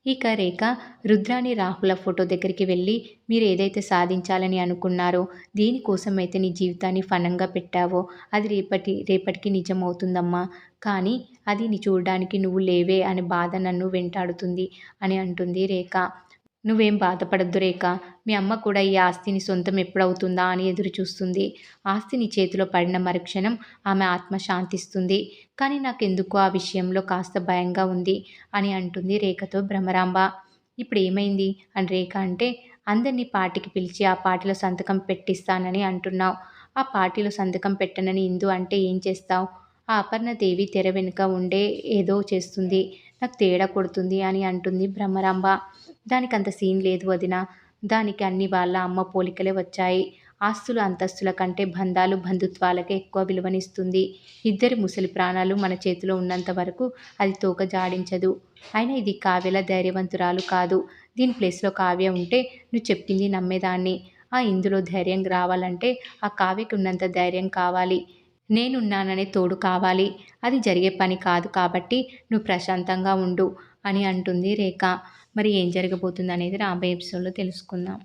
ఇక రేఖ రుద్రాని రాహుల ఫోటో దగ్గరికి వెళ్ళి, మీరు ఏదైతే సాధించాలని అనుకున్నారో, దేనికోసమైతే నీ జీవితాన్ని ఫనంగా పెట్టావో అది రేపటికి నిజమవుతుందమ్మా. కానీ అది నీ చూడడానికి నువ్వు లేవే అనే బాధ నన్ను వెంటాడుతుంది అని అంటుంది రేఖ. నువ్వేం బాధపడొద్దు రేఖ. మీ అమ్మ కూడా ఈ ఆస్తిని సొంతం ఎప్పుడవుతుందా అని ఎదురుచూస్తుంది. ఆస్తి నీ చేతిలో పడిన మరుక్షణం ఆమె ఆత్మ శాంతిస్తుంది. కానీ నాకెందుకో ఆ విషయంలో కాస్త భయంగా ఉంది అని అంటుంది రేఖతో భ్రమరాంబ. ఇప్పుడేమైంది అని రేఖ అంటే, అందరినీ పార్టీకి పిలిచి ఆ పార్టీలో సంతకం పెట్టిస్తానని అంటున్నావు. ఆ పార్టీలో సంతకం పెట్టనని ఇందు అంటే ఏం చేస్తావు? ఆ అపర్ణదేవి తెర వెనుక ఉండే ఏదో చేస్తుంది. నాకు తేడా కొడుతుంది అని అంటుంది భ్రమరాంబ. దానికంత సీన్ లేదు వదినా. దానికి అన్ని వాళ్ళ అమ్మ పోలికలే వచ్చాయి. ఆస్తులు అంతస్తుల కంటే బంధాలు బంధుత్వాలకే ఎక్కువ విలువనిస్తుంది. ఇద్దరి ముసలి ప్రాణాలు మన చేతిలో ఉన్నంత వరకు అది తోక జాడించదు. అయినా ఇది కావ్యల ధైర్యవంతురాలు కాదు. దీని ప్లేస్‌లో కావ్య ఉంటే నువ్వు చెప్పింది నమ్మేదాన్ని. ఆ ఇందులో ధైర్యం రావాలంటే ఆ కావ్యకి ఉన్నంత ధైర్యం కావాలి. నేనున్నాననే తోడు కావాలి. అది జరిగే పని కాదు కాబట్టి నువ్వు ప్రశాంతంగా ఉండు అని అంటుంది రేఖ. మరి ఏం జరగబోతుందనేది రాబోయే ఎపిసోడ్‌లో తెలుసుకుందాం.